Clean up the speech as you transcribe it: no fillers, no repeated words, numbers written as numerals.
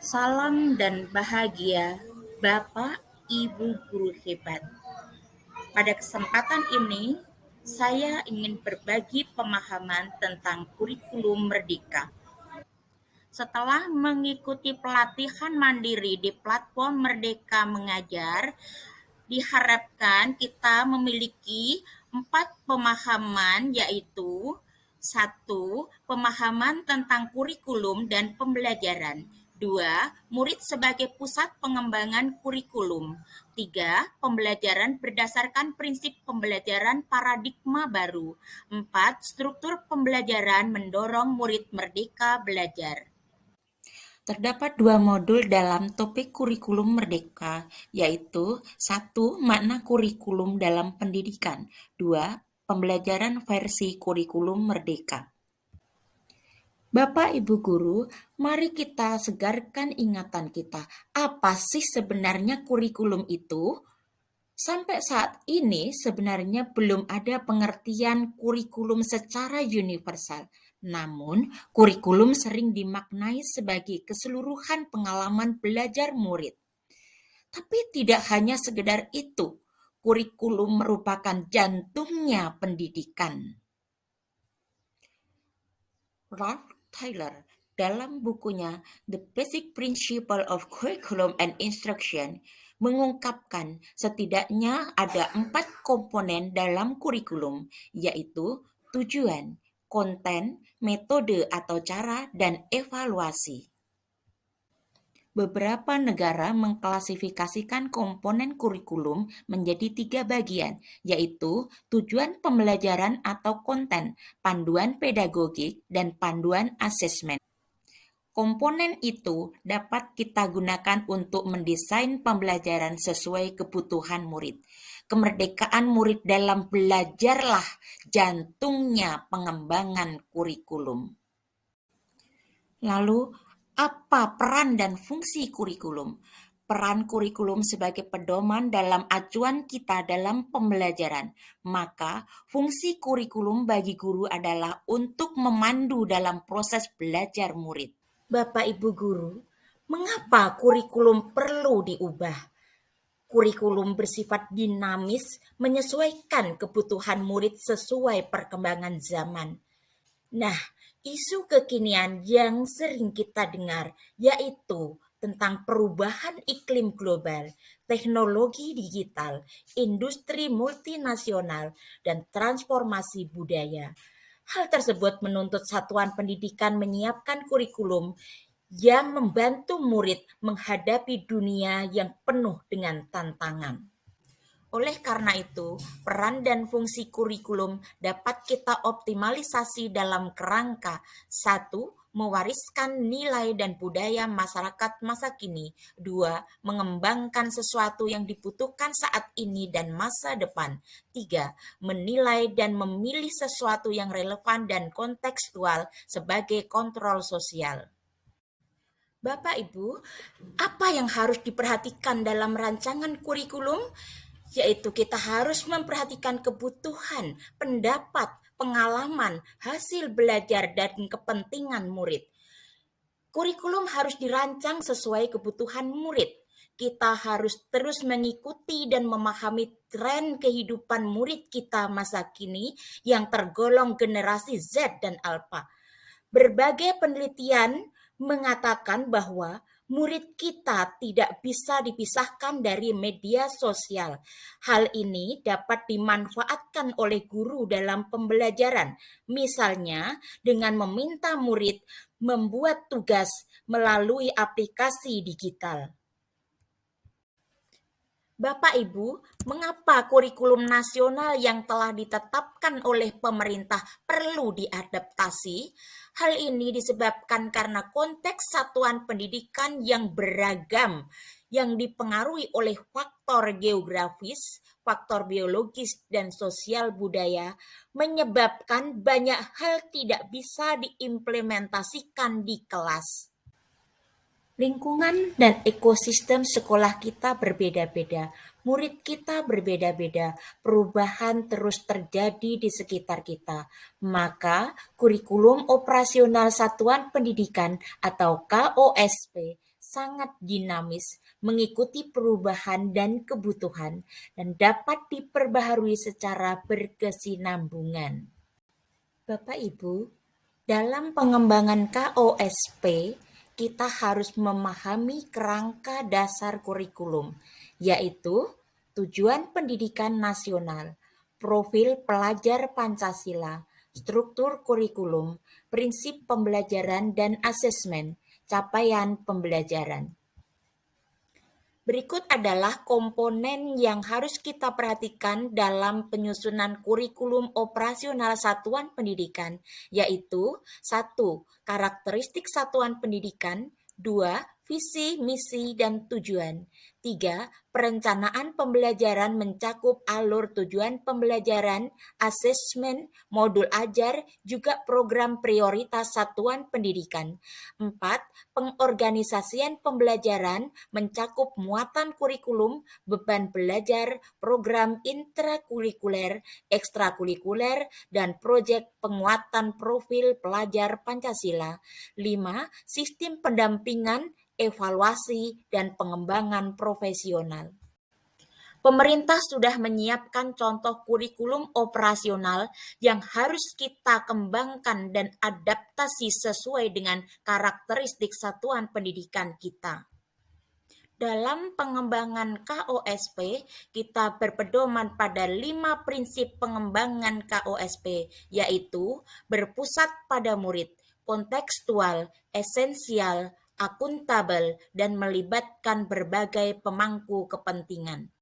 Salam dan bahagia, Bapak, Ibu guru hebat. Pada kesempatan ini, saya ingin berbagi pemahaman tentang kurikulum merdeka. Setelah mengikuti pelatihan mandiri di platform Merdeka Mengajar, diharapkan kita memiliki 4 pemahaman, yaitu: 1. Pemahaman tentang kurikulum dan pembelajaran. 2. Murid sebagai pusat pengembangan kurikulum. 3. Pembelajaran berdasarkan prinsip pembelajaran paradigma baru. 4. Struktur pembelajaran mendorong murid merdeka belajar. Terdapat 2 modul dalam topik kurikulum merdeka, yaitu 1. Makna kurikulum dalam pendidikan. 2. Pembelajaran versi kurikulum merdeka. Bapak Ibu guru, mari kita segarkan ingatan kita. Apa sih sebenarnya kurikulum itu? Sampai saat ini sebenarnya belum ada pengertian kurikulum secara universal. Namun, kurikulum sering dimaknai sebagai keseluruhan pengalaman belajar murid. Tapi tidak hanya sekedar itu, kurikulum merupakan jantungnya pendidikan. Ralph Taylor dalam bukunya The Basic Principle of Curriculum and Instruction mengungkapkan setidaknya ada 4 komponen dalam kurikulum, yaitu tujuan, konten, metode atau cara, dan evaluasi. Beberapa negara mengklasifikasikan komponen kurikulum menjadi 3 bagian, yaitu tujuan pembelajaran atau konten, panduan pedagogik, dan panduan asesmen. Komponen itu dapat kita gunakan untuk mendesain pembelajaran sesuai kebutuhan murid. Kemerdekaan murid dalam belajarlah jantungnya pengembangan kurikulum. Lalu, apa peran dan fungsi kurikulum? Peran kurikulum sebagai pedoman dalam acuan kita dalam pembelajaran. Maka, fungsi kurikulum bagi guru adalah untuk memandu dalam proses belajar murid. Bapak Ibu guru, mengapa kurikulum perlu diubah? Kurikulum bersifat dinamis, menyesuaikan kebutuhan murid sesuai perkembangan zaman. Nah, isu kekinian yang sering kita dengar yaitu tentang perubahan iklim global, teknologi digital, industri multinasional, dan transformasi budaya. Hal tersebut menuntut satuan pendidikan menyiapkan kurikulum yang membantu murid menghadapi dunia yang penuh dengan tantangan. Oleh karena itu, peran dan fungsi kurikulum dapat kita optimalisasi dalam kerangka: 1. Mewariskan nilai dan budaya masyarakat masa kini. 2. Mengembangkan sesuatu yang dibutuhkan saat ini dan masa depan. 3. Menilai dan memilih sesuatu yang relevan dan kontekstual sebagai kontrol sosial. Bapak Ibu, apa yang harus diperhatikan dalam rancangan kurikulum? Yaitu kita harus memperhatikan kebutuhan, pendapat, pengalaman, hasil belajar, dan kepentingan murid. Kurikulum harus dirancang sesuai kebutuhan murid. Kita harus terus mengikuti dan memahami tren kehidupan murid kita masa kini yang tergolong generasi Z dan Alpha. Berbagai penelitian mengatakan bahwa murid kita tidak bisa dipisahkan dari media sosial. Hal ini dapat dimanfaatkan oleh guru dalam pembelajaran, misalnya dengan meminta murid membuat tugas melalui aplikasi digital. Bapak Ibu, mengapa kurikulum nasional yang telah ditetapkan oleh pemerintah perlu diadaptasi? Hal ini disebabkan karena konteks satuan pendidikan yang beragam, yang dipengaruhi oleh faktor geografis, faktor biologis, dan sosial budaya, menyebabkan banyak hal tidak bisa diimplementasikan di kelas. Lingkungan dan ekosistem sekolah kita berbeda-beda, murid kita berbeda-beda, perubahan terus terjadi di sekitar kita. Maka, kurikulum operasional satuan pendidikan atau KOSP sangat dinamis, mengikuti perubahan dan kebutuhan, dan dapat diperbaharui secara berkesinambungan. Bapak Ibu, dalam pengembangan KOSP, kita harus memahami kerangka dasar kurikulum, yaitu tujuan pendidikan nasional, profil pelajar Pancasila, struktur kurikulum, prinsip pembelajaran dan asesmen, capaian pembelajaran. Berikut adalah komponen yang harus kita perhatikan dalam penyusunan kurikulum operasional satuan pendidikan, yaitu 1. Karakteristik satuan pendidikan, 2. Visi, misi, dan tujuan, 3. Perencanaan pembelajaran mencakup alur tujuan pembelajaran, asesmen, modul ajar, juga program prioritas satuan pendidikan, 4. Pengorganisasian pembelajaran mencakup muatan kurikulum, beban belajar, program intrakurikuler, ekstrakurikuler, dan proyek penguatan profil pelajar Pancasila. 5. Sistem pendampingan, evaluasi, dan pengembangan profesional. Pemerintah sudah menyiapkan contoh kurikulum operasional yang harus kita kembangkan dan adaptasi sesuai dengan karakteristik satuan pendidikan kita. Dalam pengembangan KOSP, kita berpedoman pada 5 prinsip pengembangan KOSP, yaitu berpusat pada murid, kontekstual, esensial, akuntabel, dan melibatkan berbagai pemangku kepentingan.